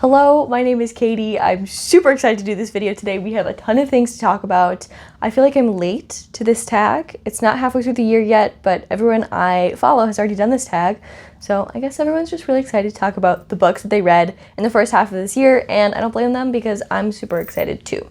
Hello, my name is Katie. I'm super excited to do this video today. We have a ton of things to talk about. I feel like I'm late to this tag. It's not halfway through the year yet, but everyone I follow has already done this tag. So I guess everyone's just really excited to talk about the books that they read in the first half of this year, and I don't blame them because I'm super excited too.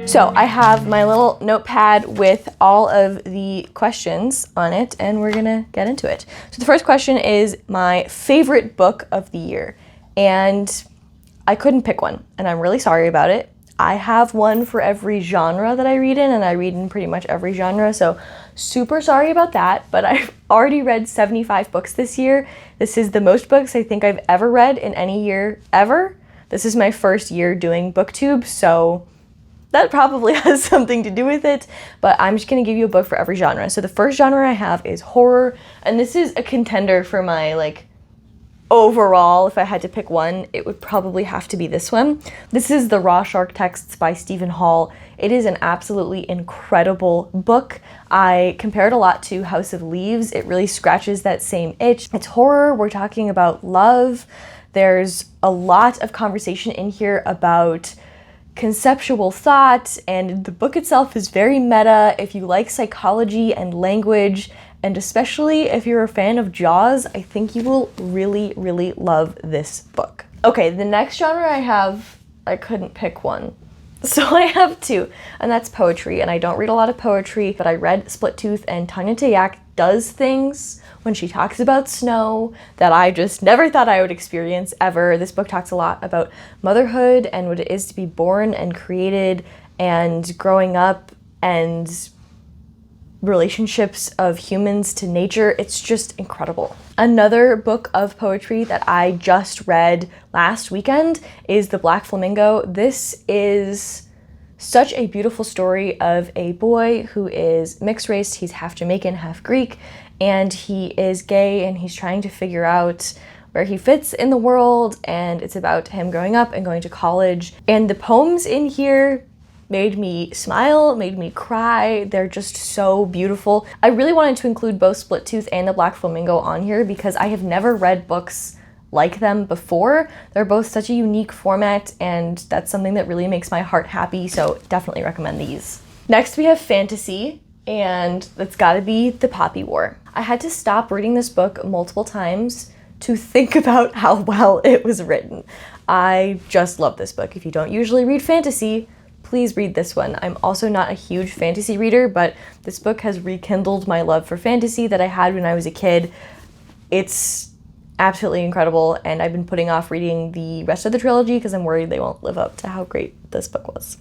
So I have my little notepad with all of the questions on it, and we're gonna get into it. So the first question is my favorite book of the year, and I couldn't pick one, and I'm really sorry about it. I have one for every genre that I read in, and I read in pretty much every genre, so super sorry about that, but I've already read 75 books this year. This is the most books I think I've ever read in any year ever. This is my first year doing BookTube, so that probably has something to do with it, but I'm just gonna give you a book for every genre. So the first genre I have is horror, and this is a contender for my overall, if I had to pick one, it would probably have to be this one. This is The Raw Shark Texts by Stephen Hall. It is an absolutely incredible book. I compare it a lot to House of Leaves. It really scratches that same itch. It's horror, we're talking about love. There's a lot of conversation in here about conceptual thought, and the book itself is very meta. If you like psychology and language, and especially if you're a fan of Jaws, I think you will really, really love this book. Okay, the next genre I couldn't pick one. So I have two, and that's poetry, and I don't read a lot of poetry, but I read Split Tooth, and Tanya Tayak does things when she talks about snow that I just never thought I would experience ever. This book talks a lot about motherhood and what it is to be born and created and growing up and relationships of humans to nature. It's just incredible. Another book of poetry that I just read last weekend is The Black Flamingo. This is such a beautiful story of a boy who is mixed race. He's half Jamaican, half Greek, and he is gay, and he's trying to figure out where he fits in the world, and it's about him growing up and going to college. And the poems in here made me smile, made me cry. They're just so beautiful. I really wanted to include both Split Tooth and The Black Flamingo on here because I have never read books like them before. They're both such a unique format, and that's something that really makes my heart happy, so definitely recommend these. Next we have fantasy, and that's gotta be The Poppy War. I had to stop reading this book multiple times to think about how well it was written. I just love this book. If you don't usually read fantasy, please read this one. I'm also not a huge fantasy reader, but this book has rekindled my love for fantasy that I had when I was a kid. It's absolutely incredible, and I've been putting off reading the rest of the trilogy because I'm worried they won't live up to how great this book was.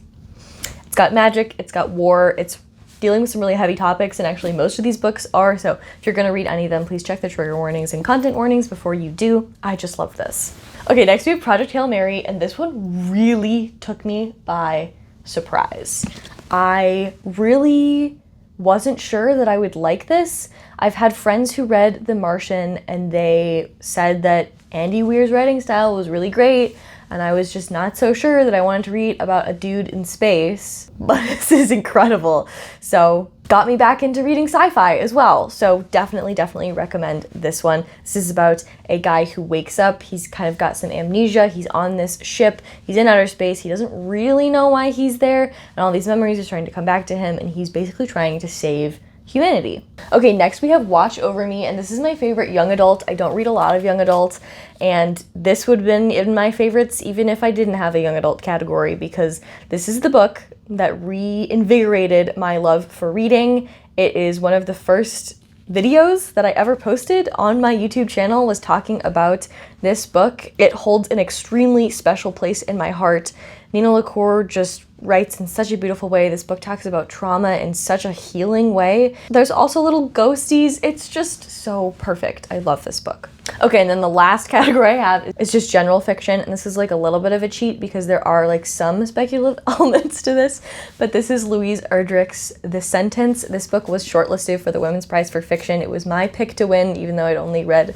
It's got magic, it's got war, it's dealing with some really heavy topics, and actually most of these books are, so if you're gonna read any of them, please check the trigger warnings and content warnings before you do. I just love this. Okay, next we have Project Hail Mary, and this one really took me by surprise. I really wasn't sure that I would like this. I've had friends who read The Martian, and they said that Andy Weir's writing style was really great, and I was just not so sure that I wanted to read about a dude in space, but this is incredible. So got me back into reading sci-fi as well. So definitely recommend this one. This is about a guy who wakes up, he's kind of got some amnesia, he's on this ship, he's in outer space, he doesn't really know why he's there, and all these memories are starting to come back to him, and he's basically trying to save humanity. Okay, next we have Watch Over Me, and this is my favorite young adult. I don't read a lot of young adult, and this would have been in my favorites even if I didn't have a young adult category, because this is the book that reinvigorated my love for reading. It is one of the first videos that I ever posted on my YouTube channel was talking about this book. It holds an extremely special place in my heart. Nina LaCour just writes in such a beautiful way. This book talks about trauma in such a healing way. There's also little ghosties. It's just so perfect. I love this book. Okay, and then the last category I have is just general fiction, and this is like a little bit of a cheat because there are like some speculative elements to this, but this is Louise Erdrich's The Sentence. This book was shortlisted for the Women's Prize for Fiction. It was my pick to win, even though I'd only read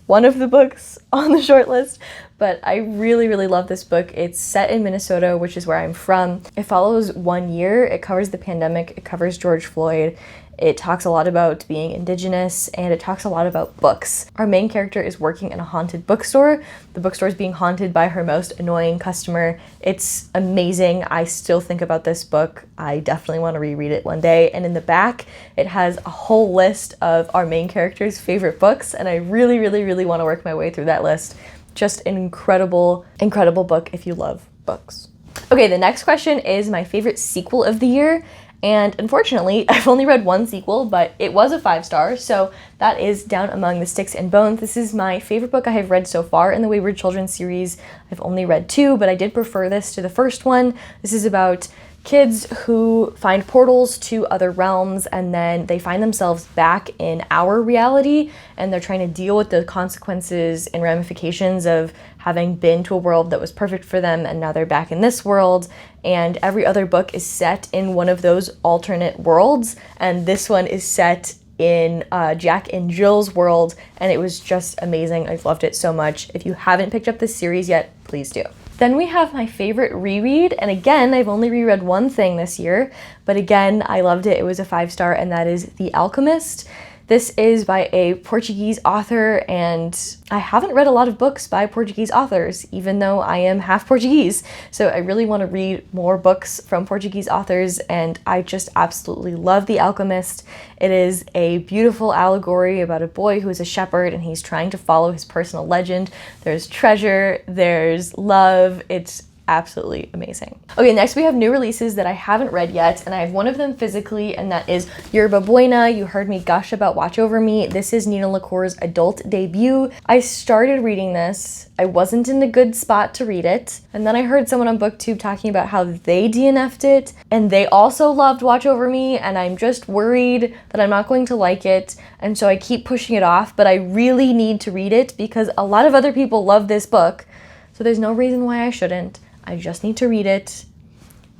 one of the books on the shortlist, but I really love this book. It's set in Minnesota, which is where I'm from. It follows 1 year. It covers the pandemic. It covers George Floyd. It talks a lot about being Indigenous, and it talks a lot about books. Our main character is working in a haunted bookstore. The bookstore is being haunted by her most annoying customer. It's amazing. I still think about this book. I definitely want to reread it one day. And in the back, it has a whole list of our main character's favorite books, and I really, really, really want to work my way through that list. Just an incredible, incredible book if you love books. Okay, the next question is my favorite sequel of the year. And unfortunately, I've only read one sequel, but it was a 5-star, so that is Down Among the Sticks and Bones. This is my favorite book I have read so far in the Wayward Children series. I've only read 2, but I did prefer this to the first one. This is about kids who find portals to other realms, and then they find themselves back in our reality, and they're trying to deal with the consequences and ramifications of having been to a world that was perfect for them, and now they're back in this world. And every other book is set in one of those alternate worlds, and this one is set in Jack and Jill's world, and it was just amazing. I've loved it so much. If you haven't picked up this series yet, please do. Then we have my favorite reread, and again, I've only reread one thing this year, but again, I loved it. It was a 5-star, and that is The Alchemist. This is by a Portuguese author, and I haven't read a lot of books by Portuguese authors, even though I am half Portuguese. So I really want to read more books from Portuguese authors, and I just absolutely love The Alchemist. It is a beautiful allegory about a boy who is a shepherd, and he's trying to follow his personal legend. There's treasure, there's love. It's absolutely amazing. Okay, next we have new releases that I haven't read yet, and I have one of them physically, and that is Yerba Buena. You heard me gush about Watch Over Me. This is Nina LaCour's adult debut. I started reading this. I wasn't in a good spot to read it, and then I heard someone on BookTube talking about how they DNF'd it, and they also loved Watch Over Me, and I'm just worried that I'm not going to like it, and so I keep pushing it off, but I really need to read it because a lot of other people love this book, so there's no reason why I shouldn't. I just need to read it.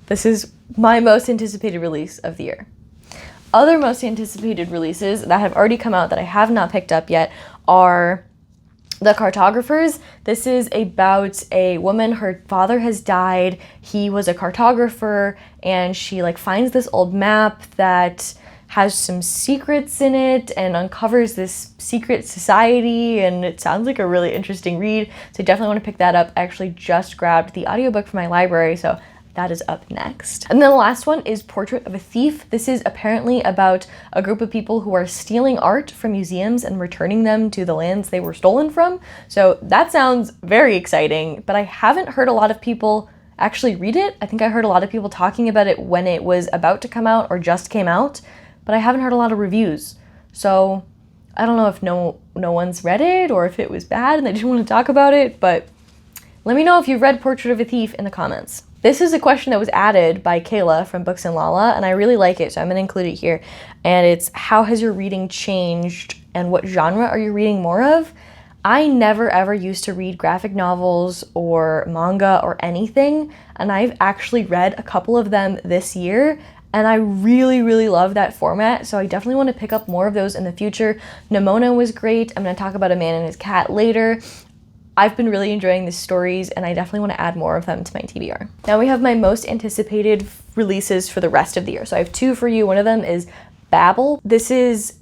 This is my most anticipated release of the year. Other most anticipated releases that have already come out that I have not picked up yet are The Cartographers. This is about a woman, her father has died, he was a cartographer, and she finds this old map that has some secrets in it and uncovers this secret society, and it sounds like a really interesting read, so I definitely want to pick that up. I actually just grabbed the audiobook from my library, so that is up next. And then the last one is Portrait of a Thief. This is apparently about a group of people who are stealing art from museums and returning them to the lands they were stolen from, so that sounds very exciting, but I haven't heard a lot of people actually read it. I think I heard a lot of people talking about it when it was about to come out or just came out, but I haven't heard a lot of reviews. So I don't know if no one's read it or if it was bad and they didn't want to talk about it, but let me know if you've read Portrait of a Thief in the comments. This is a question that was added by Kayla from Books and Lala, and I really like it, so I'm going to include it here. And it's, how has your reading changed and what genre are you reading more of? I never ever used to read graphic novels or manga or anything, and I've actually read a couple of them this year, and I really, really love that format, so I definitely want to pick up more of those in the future. Nimona was great. I'm going to talk about A Man and His Cat later. I've been really enjoying these stories, and I definitely want to add more of them to my TBR. Now we have my most anticipated releases for the rest of the year. So I have 2 for you. One of them is Babel. This is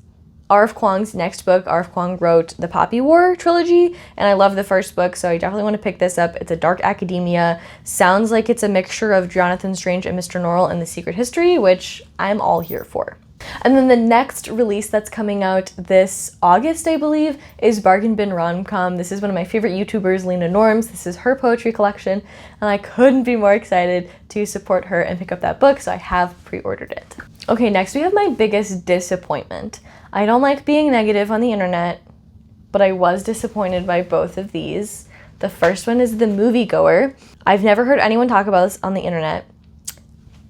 R.F. Kuang's next book. R.F. Kuang wrote the Poppy War trilogy, and I love the first book, so I definitely want to pick this up. It's a dark academia. Sounds like it's a mixture of Jonathan Strange and Mr. Norrell and The Secret History, which I'm all here for. And then the next release that's coming out this August, I believe, is Bargain Bin Romcom. This is one of my favorite YouTubers, Lena Norms. This is her poetry collection, and I couldn't be more excited to support her and pick up that book, so I have pre-ordered it. Okay, next we have my biggest disappointment. I don't like being negative on the internet, but I was disappointed by both of these. The first one is The Moviegoer. I've never heard anyone talk about this on the internet,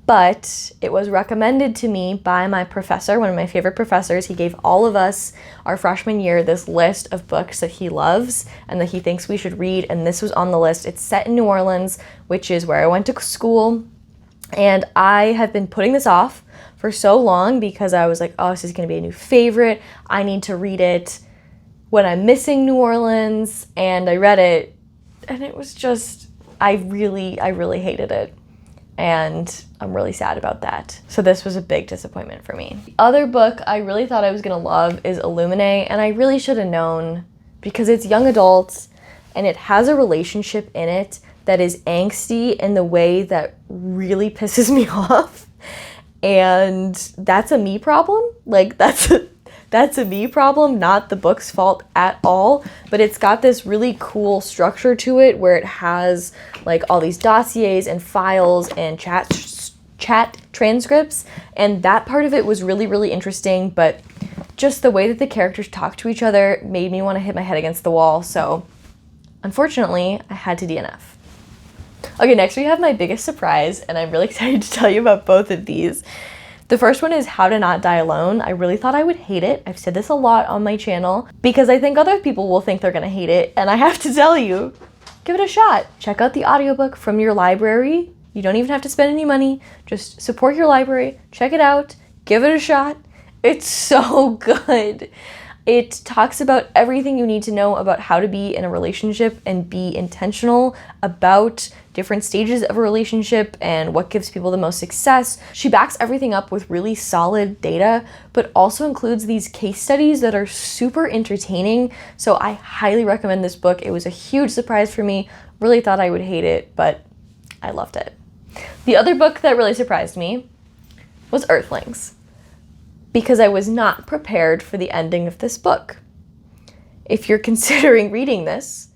but it was recommended to me by my professor, one of my favorite professors. He gave all of us our freshman year this list of books that he loves and that he thinks we should read, and this was on the list. It's set in New Orleans, which is where I went to school, and I have been putting this off for so long because I was like, oh, this is going to be a new favorite. I need to read it when I'm missing New Orleans, and I read it, and it was just, I really hated it. and I'm really sad about that. So this was a big disappointment for me. The other book I really thought I was gonna love is Illuminae, and I really should have known because it's young adults and it has a relationship in it that is angsty in the way that really pisses me off. And that's a me problem. Like that's a me problem, not the book's fault at all. But it's got this really cool structure to it where it has like all these dossiers and files and chat transcripts. And that part of it was really, really interesting. But just the way that the characters talk to each other made me want to hit my head against the wall. So unfortunately, I had to DNF. Okay, next we have my biggest surprise, and I'm really excited to tell you about both of these. The first one is How to Not Die Alone. I really thought I would hate it. I've said this a lot on my channel because I think other people will think they're gonna hate it, and I have to tell you, give it a shot. Check out the audiobook from your library. You don't even have to spend any money. Just support your library, check it out, give it a shot. It's so good. It talks about everything you need to know about how to be in a relationship and be intentional about different stages of a relationship and what gives people the most success. She backs everything up with really solid data, but also includes these case studies that are super entertaining. So I highly recommend this book. It was a huge surprise for me. Really thought I would hate it, but I loved it. The other book that really surprised me was Earthlings, because I was not prepared for the ending of this book. If you're considering reading this,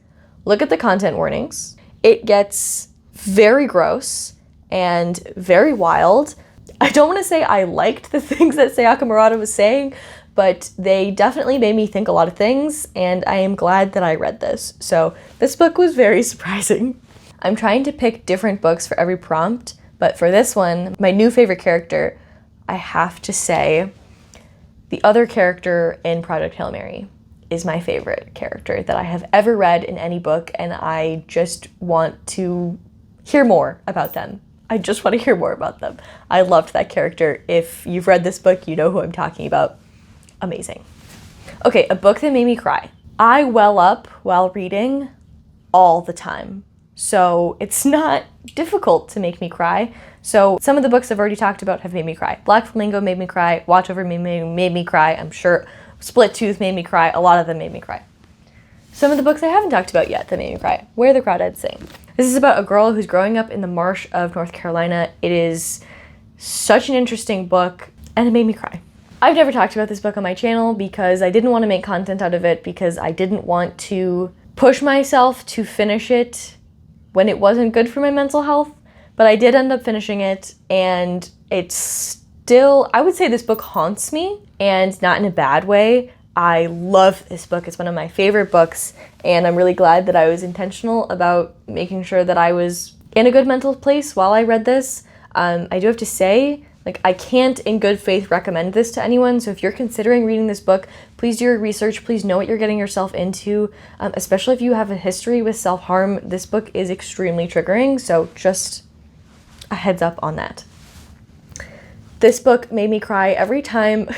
look at the content warnings. It gets very gross and very wild. I don't want to say I liked the things that Sayaka Murata was saying, but they definitely made me think a lot of things, and I am glad that I read this. So this book was very surprising. I'm trying to pick different books for every prompt, but for this one, my new favorite character, I have to say, the other character in Project Hail Mary is my favorite character that I have ever read in any book, and I just want to hear more about them. I just want to hear more about them. I loved that character. If you've read this book, you know who I'm talking about. Amazing. Okay, a book that made me cry. I well up while reading all the time, so it's not difficult to make me cry. So some of the books I've already talked about have made me cry. Black Flamingo made me cry. Watch Over Me made me cry. I'm sure Split Tooth made me cry. A lot of them made me cry. Some of the books I haven't talked about yet that made me cry. Where the Crawdads Sing. This is about a girl who's growing up in the marsh of North Carolina. It is such an interesting book, and it made me cry. I've never talked about this book on my channel because I didn't want to make content out of it, because I didn't want to push myself to finish it when it wasn't good for my mental health. But I did end up finishing it, and it's still, I would say this book haunts me, and not in a bad way. I love this book. It's one of my favorite books, and I'm really glad that I was intentional about making sure that I was in a good mental place while I read this. I do have to say, like, I can't in good faith recommend this to anyone, so if you're considering reading this book, please do your research, please know what you're getting yourself into, especially if you have a history with self-harm. This book is extremely triggering, so just a heads up on that. This book made me cry every time.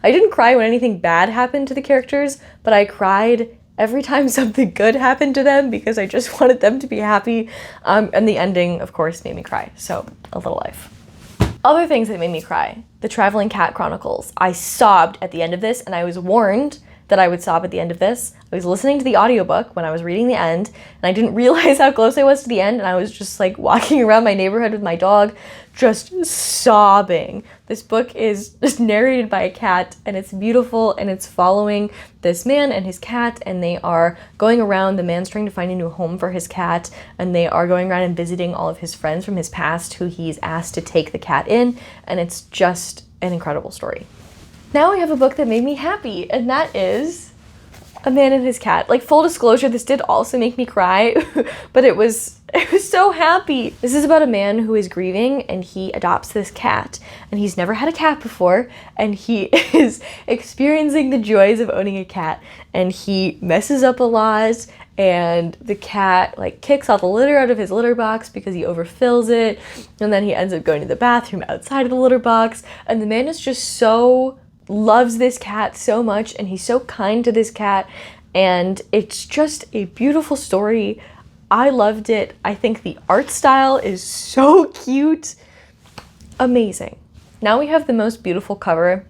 I didn't cry when anything bad happened to the characters, but I cried every time something good happened to them because I just wanted them to be happy. And the ending, of course, made me cry. So, A Little Life. Other things that made me cry. The Traveling Cat Chronicles. I sobbed at the end of this, and I was warned that I would sob at the end of this. I was listening to the audiobook when I was reading the end, and I didn't realize how close I was to the end, and I was just like walking around my neighborhood with my dog, just sobbing. This book is just narrated by a cat, and it's beautiful, and it's following this man and his cat, and they are going around. The man's trying to find a new home for his cat, and they are going around and visiting all of his friends from his past who he's asked to take the cat in, and it's just an incredible story. Now we have a book that made me happy, and that is A Man and His Cat. Like, full disclosure, this did also make me cry, but it was so happy. This is about a man who is grieving, and he adopts this cat, and he's never had a cat before, and he is experiencing the joys of owning a cat, and he messes up a lot, and the cat like kicks all the litter out of his litter box because he overfills it, and then he ends up going to the bathroom outside of the litter box, and the man is just loves this cat so much, and he's so kind to this cat, and it's just a beautiful story. I loved it. I think the art style is so cute. Amazing. Now we have the most beautiful cover.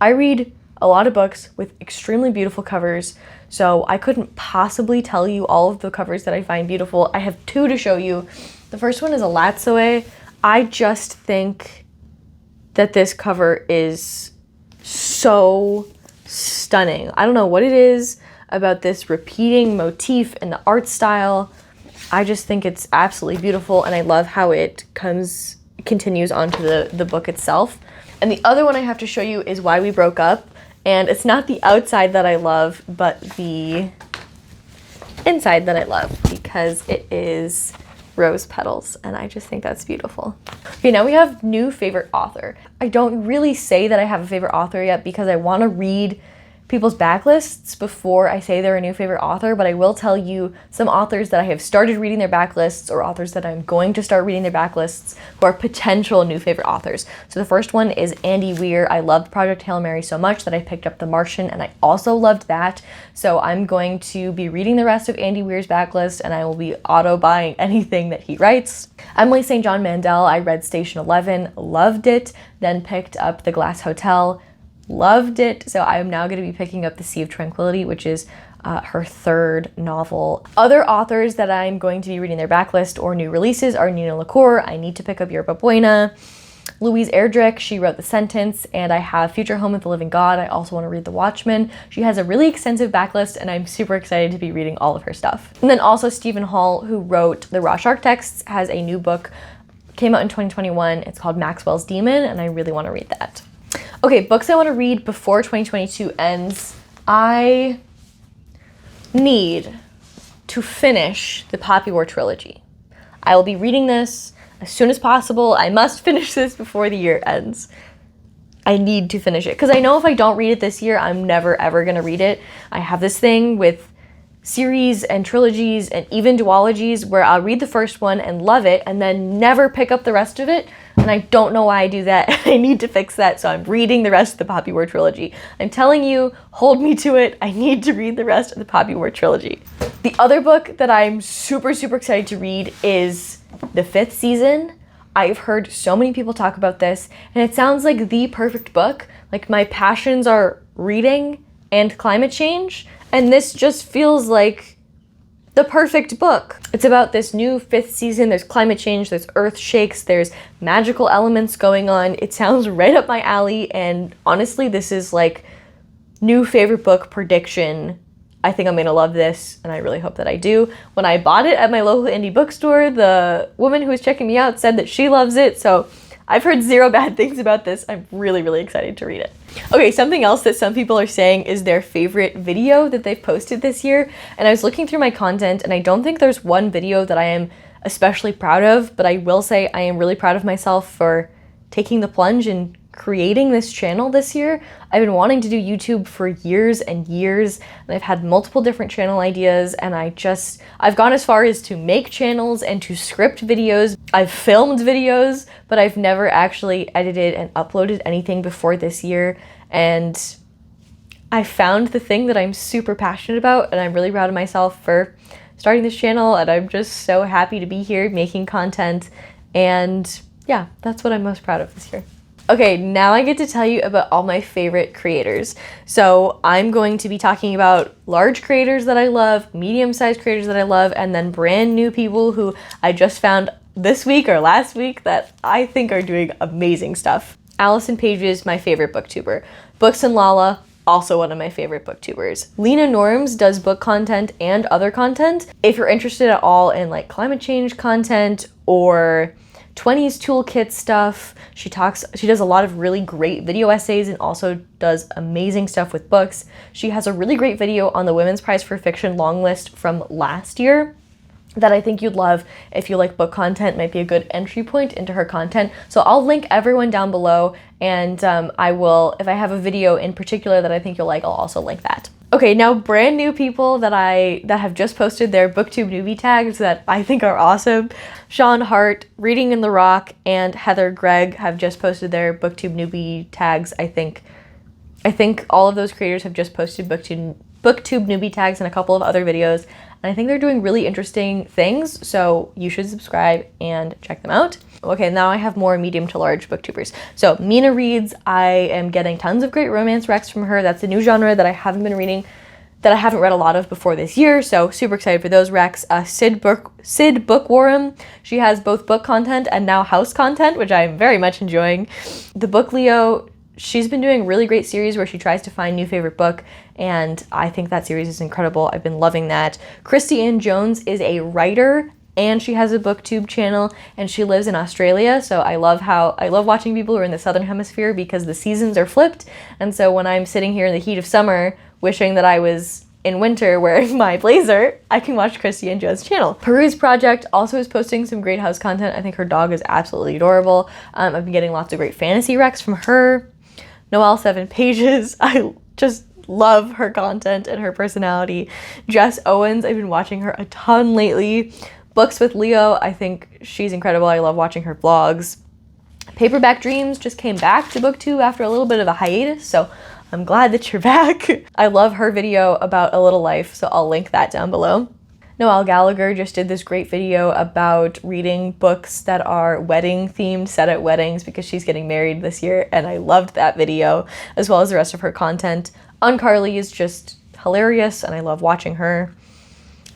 I read a lot of books with extremely beautiful covers, so I couldn't possibly tell you all of the covers that I find beautiful. I have two to show you. The first one is a Latsue. I just think that this cover is so stunning. I don't know what it is about this repeating motif and the art style. I just think it's absolutely beautiful, and I love how it continues onto the book itself. And the other one I have to show you is Why We Broke Up, and it's not the outside that I love, but the inside that I love, because it is rose petals, and I just think that's beautiful. Okay, now we have new favorite author. I don't really say that I have a favorite author yet because I want to read people's backlists before I say they're a new favorite author, but I will tell you some authors that I have started reading their backlists, or authors that I'm going to start reading their backlists, who are potential new favorite authors. So the first one is Andy Weir. I loved Project Hail Mary so much that I picked up The Martian, and I also loved that. So I'm going to be reading the rest of Andy Weir's backlist, and I will be auto-buying anything that he writes. Emily St. John Mandel, I read Station 11, loved it, then picked up The Glass Hotel, loved it. So I am now going to be picking up The Sea of Tranquility, which is her third novel. Other authors that I'm going to be reading their backlist or new releases are Nina LaCour. I need to pick up Yerba Buena. Louise Erdrich, she wrote The Sentence, and I have Future Home of the Living God. I also want to read The Watchmen. She has a really extensive backlist, and I'm super excited to be reading all of her stuff. And then also Stephen Hall, who wrote The Raw Shark Texts, has a new book, came out in 2021. It's called Maxwell's Demon, and I really want to read that. Okay, books I want to read before 2022 ends. I need to finish the Poppy War trilogy. I will be reading this as soon as possible. I must finish this before the year ends. I need to finish it, because I know if I don't read it this year, I'm never ever going to read it. I have this thing with series and trilogies and even duologies where I'll read the first one and love it and then never pick up the rest of it. And I don't know why I do that. I need to fix that, so I'm reading the rest of the Poppy War trilogy. I'm telling you, hold me to it. I need to read the rest of the Poppy War trilogy. The other book that I'm super excited to read is the 5th season. I've heard so many people talk about this, and it sounds like the perfect book. Like, my passions are reading and climate change, and this just feels like the perfect book. It's about this new 5th season. There's climate change, there's earth shakes, there's magical elements going on. It sounds right up my alley, and honestly, this is like new favorite book prediction. I think I'm gonna love this, and I really hope that I do. When I bought it at my local indie bookstore, the woman who was checking me out said that she loves it, so I've heard zero bad things about this. I'm really excited to read it. Okay, something else that some people are saying is their favorite video that they've posted this year. And I was looking through my content, and I don't think there's one video that I am especially proud of, but I will say I am really proud of myself for taking the plunge and creating this channel this year. I've been wanting to do YouTube for years and years, and I've had multiple different channel ideas, and I've gone as far as to make channels and to script videos. I've filmed videos, but I've never actually edited and uploaded anything before this year, and I found the thing that I'm super passionate about, and I'm really proud of myself for starting this channel, and I'm just so happy to be here making content, and yeah, that's what I'm most proud of this year. Okay, now I get to tell you about all my favorite creators. So I'm going to be talking about large creators that I love, medium-sized creators that I love, and then brand new people who I just found this week or last week that I think are doing amazing stuff. Allison Page is my favorite booktuber. Books and Lala, also one of my favorite booktubers. Lena Norms does book content and other content. If you're interested at all in like climate change content or 20s toolkit stuff, she does a lot of really great video essays and also does amazing stuff with books. She has a really great video on the Women's Prize for Fiction long list from last year that I think you'd love. If you like book content, might be a good entry point into her content. So I'll link everyone down below, and I will, if I have a video in particular that I think you'll like, I'll also link that. Okay, now brand new people that have just posted their BookTube newbie tags that I think are awesome. Sean Hart, Reading in the Rock, and Heather Gregg have just posted their BookTube newbie tags. I think all of those creators have just posted BookTube newbie tags and a couple of other videos, and I think they're doing really interesting things, so you should subscribe and check them out. Okay, now I have more medium to large booktubers. So Mina Reads, I am getting tons of great romance recs from her. That's a new genre that I haven't been reading, that I haven't read a lot of before this year, so super excited for those recs. Sid Bookworm, she has both book content and now house content, which I'm very much enjoying. The Book Leo, she's been doing a really great series where she tries to find new favorite book, and I think that series is incredible. I've been loving that. Christy Ann Jones is a writer, and she has a booktube channel, and she lives in Australia, so I love watching people who are in the southern hemisphere because the seasons are flipped, and so when I'm sitting here in the heat of summer wishing that I was in winter wearing my blazer, I can watch Christy Ann Jones' channel. Peruse Project also is posting some great house content. I think her dog is absolutely adorable. I've been getting lots of great fantasy recs from her. Noelle 7 Pages, I just love her content and her personality. Jess Owens, I've been watching her a ton lately. Books with Leo, I think she's incredible. I love watching her vlogs. Paperback Dreams just came back to BookTube after a little bit of a hiatus, so I'm glad that you're back. I love her video about A Little Life, so I'll link that down below. Noelle Gallagher just did this great video about reading books that are wedding themed, set at weddings, because she's getting married this year, and I loved that video, as well as the rest of her content. UnCarly is just hilarious, and I love watching her.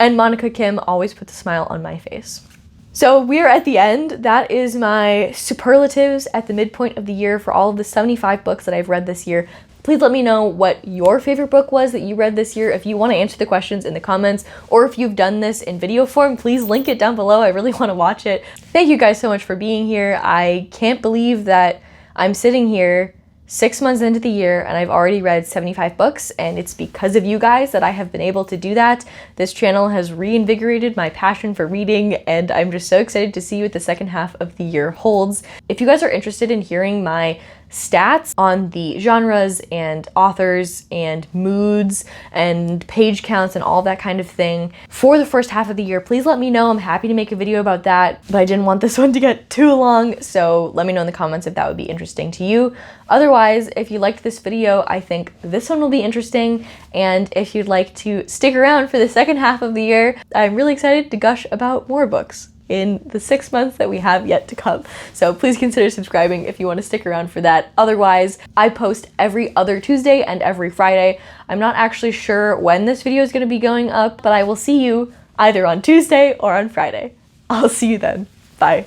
And Monica Kim always puts a smile on my face. So we are at the end. That is my superlatives at the midpoint of the year for all of the 75 books that I've read this year. Please let me know what your favorite book was that you read this year. If you want to answer the questions in the comments, or if you've done this in video form, please link it down below. I really want to watch it. Thank you guys so much for being here. I can't believe that I'm sitting here 6 months into the year and I've already read 75 books, and it's because of you guys that I have been able to do that. This channel has reinvigorated my passion for reading, and I'm just so excited to see what the second half of the year holds. If you guys are interested in hearing my stats on the genres and authors and moods and page counts and all that kind of thing for the first half of the year, please let me know. I'm happy to make a video about that, but I didn't want this one to get too long, so let me know in the comments if that would be interesting to you. Otherwise, if you liked this video, I think this one will be interesting, and if you'd like to stick around for the second half of the year, I'm really excited to gush about more books in the 6 months that we have yet to come. So please consider subscribing if you want to stick around for that. Otherwise, I post every other Tuesday and every Friday. I'm not actually sure when this video is going to be going up, but I will see you either on Tuesday or on Friday. I'll see you then. Bye.